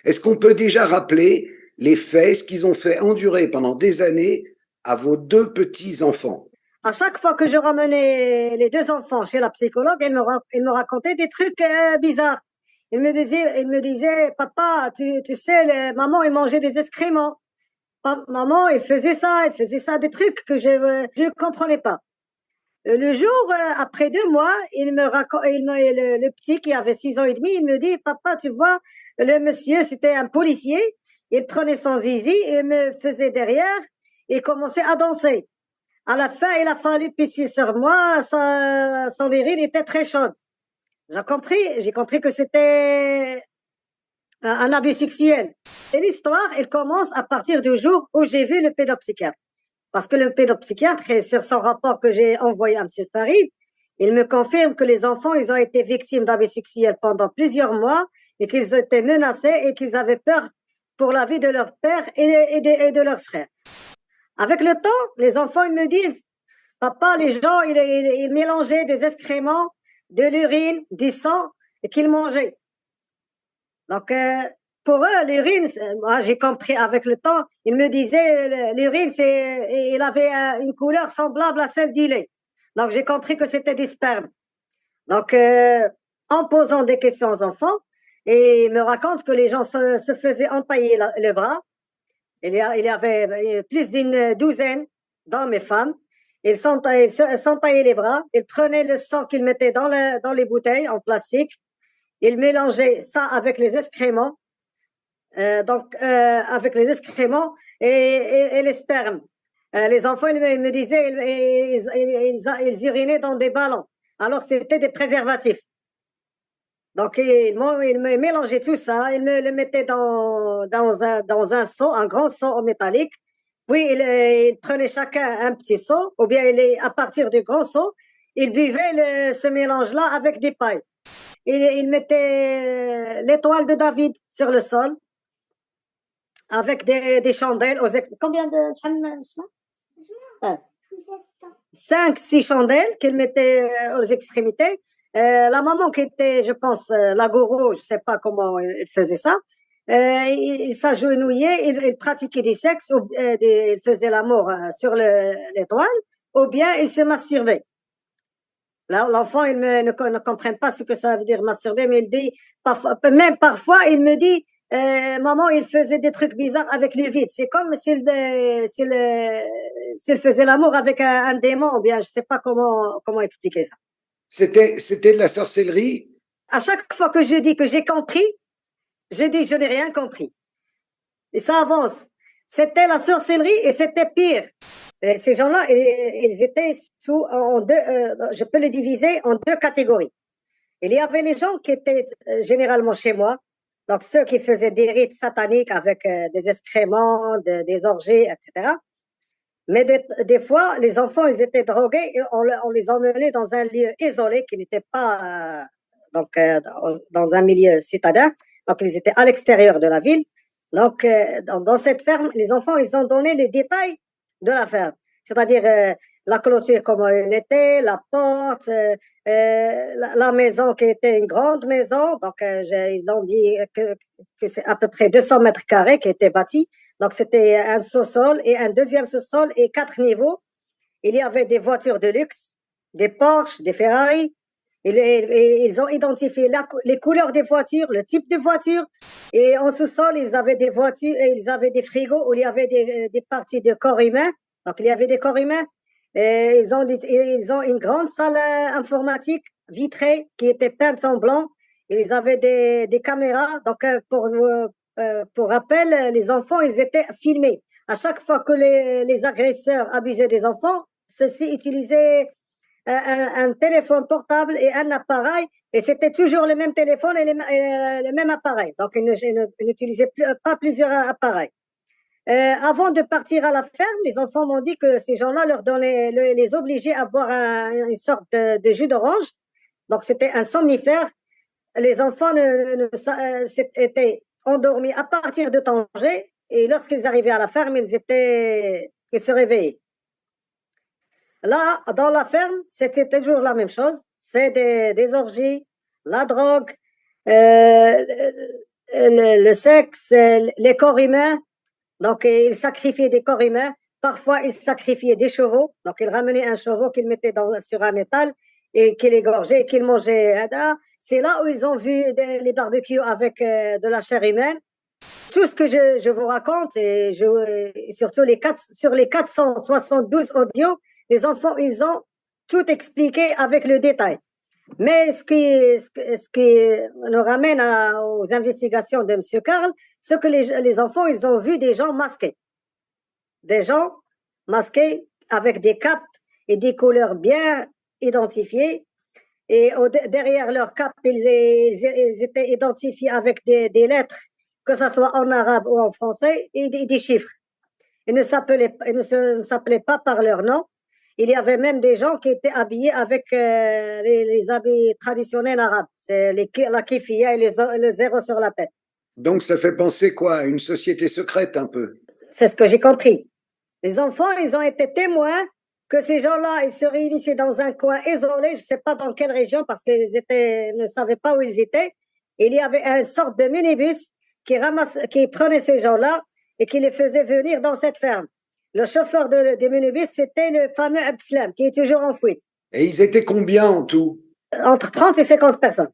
Est-ce qu'on peut déjà rappeler les faits, ce qu'ils ont fait endurer pendant des années à vos deux petits-enfants? À chaque fois que je ramenais les deux enfants chez la psychologue, elle me racontait des trucs bizarres. Elle me disait, papa, tu sais, maman, elle mangeait des excréments. Maman, elle faisait ça, des trucs que je ne comprenais pas. Le jour, après 2 mois, le petit qui avait 6 ans et demi, il me dit, papa, tu vois, le monsieur, c'était un policier, il prenait son zizi et me faisait derrière et commençait à danser. À la fin, il a fallu pisser sur moi, son viril était très chaude. J'ai compris que c'était un abus sexuel. Et l'histoire, elle commence à partir du jour où j'ai vu le pédopsychiatre. Parce que le pédopsychiatre, sur son rapport que j'ai envoyé à M. Farid, il me confirme que les enfants, ils ont été victimes d'abus sexuels pendant plusieurs mois et qu'ils étaient menacés et qu'ils avaient peur pour la vie de leur père et de leur frère. Avec le temps, les enfants, ils me disent, papa, les gens, ils mélangeaient des excréments, de l'urine, du sang et qu'ils mangeaient. Donc, pour eux, l'urine, moi j'ai compris avec le temps, ils me disaient l'urine, il avait une couleur semblable à celle du lait. Donc, j'ai compris que c'était du sperme. Donc, en posant des questions aux enfants, et ils me racontent que les gens se faisaient entailler le bras. Il y avait plus d'une douzaine d'hommes et femmes. Ils s'entaillaient les bras, ils prenaient le sang qu'ils mettaient dans les bouteilles en plastique, ils mélangeaient ça avec les excréments, avec les excréments et les spermes. Les enfants, ils me disaient, ils urinaient dans des ballons. Alors, c'était des préservatifs. Donc, ils me mélangeaient tout ça, ils me le mettaient dans un seau, un grand seau en métallique. Puis, ils prenaient chacun un petit seau, ou bien à partir du grand seau, ils buvaient ce mélange-là avec des pailles. Ils mettaient l'étoile de David sur le sol, avec des chandelles. Combien de chandelles? 5, 6 chandelles qu'ils mettaient aux extrémités. La maman qui était, je pense, la gourou, je ne sais pas comment elle faisait ça, il s'agenouillait, il pratiquait du sexe, il faisait l'amour sur l'étoile, ou bien il se masturbait. Là, l'enfant, il ne comprend pas ce que ça veut dire masturber, mais il dit, même parfois, il me dit, maman, il faisait des trucs bizarres avec le vide. C'est comme s'il faisait l'amour avec un démon, ou bien je ne sais pas comment expliquer ça. C'était de la sorcellerie? À chaque fois que je dis que j'ai compris, je dis je n'ai rien compris. Et ça avance. C'était la sorcellerie et c'était pire. Et ces gens-là, ils étaient je peux les diviser en 2 catégories. Il y avait les gens qui étaient généralement chez moi, donc ceux qui faisaient des rites sataniques avec des excréments, des orgies, etc. Mais des fois, les enfants, ils étaient drogués et on les emmenait dans un lieu isolé qui n'était pas dans un milieu citadin. Donc, ils étaient à l'extérieur de la ville. Donc, dans cette ferme, les enfants, ils ont donné les détails de la ferme. C'est-à-dire la clôture, comment elle était, la porte, la maison qui était une grande maison. Donc, ils ont dit que c'est à peu près 200 mètres carrés qui étaient bâtis. Donc, c'était un sous-sol et un deuxième sous-sol et 4 niveaux. Il y avait des voitures de luxe, des Porsche, des Ferrari. Ils ont identifié les couleurs des voitures, le type de voiture. Et en sous-sol, ils avaient des voitures et ils avaient des frigos où il y avait des parties de corps humains. Donc, il y avait des corps humains. Et ils ont une grande salle informatique vitrée qui était peinte en blanc. Ils avaient des caméras. Donc, pour rappel, les enfants, ils étaient filmés. À chaque fois que les agresseurs abusaient des enfants, ceux-ci utilisaient un téléphone portable et un appareil, et c'était toujours le même téléphone et le même appareil. Donc, ils n'utilisaient pas plusieurs appareils. Avant de partir à la ferme, les enfants m'ont dit que ces gens-là les obligeaient à boire une sorte de jus d'orange. Donc, c'était un somnifère. Les enfants étaient endormis à partir de Tanger, et lorsqu'ils arrivaient à la ferme, ils se réveillaient. Là, dans la ferme, c'était toujours la même chose. C'est des orgies, la drogue, le sexe, les corps humains. Donc, ils sacrifiaient des corps humains. Parfois, ils sacrifiaient des chevaux. Donc, ils ramenaient un chevau qu'ils mettaient sur un étal et qu'ils égorgeaient et qu'ils mangeaient. C'est là où ils ont vu les barbecues avec de la chair humaine. Tout ce que je vous raconte, et surtout sur les 472 audios, les enfants, ils ont tout expliqué avec le détail. Mais ce qui nous ramène aux investigations de M. Karl, c'est que les enfants, ils ont vu des gens masqués. Des gens masqués avec des capes et des couleurs bien identifiées. Et derrière leur cape, ils étaient identifiés avec des lettres, que ce soit en arabe ou en français, et des chiffres. Ils ne s'appelaient pas par leur nom. Il y avait même des gens qui étaient habillés avec les habits traditionnels arabes. C'est la kifia et le zéro sur la tête. Donc, ça fait penser quoi? À une société secrète un peu. C'est ce que j'ai compris. Les enfants, ils ont été témoins que ces gens-là, ils se réunissaient dans un coin isolé, je ne sais pas dans quelle région, parce qu'ils ne savaient pas où ils étaient. Il y avait une sorte de minibus qui prenait ces gens-là et qui les faisait venir dans cette ferme. Le chauffeur de minibus, c'était le fameux Abdeslam, qui est toujours en fuite. Et ils étaient combien en tout? Entre 30 et 50 personnes.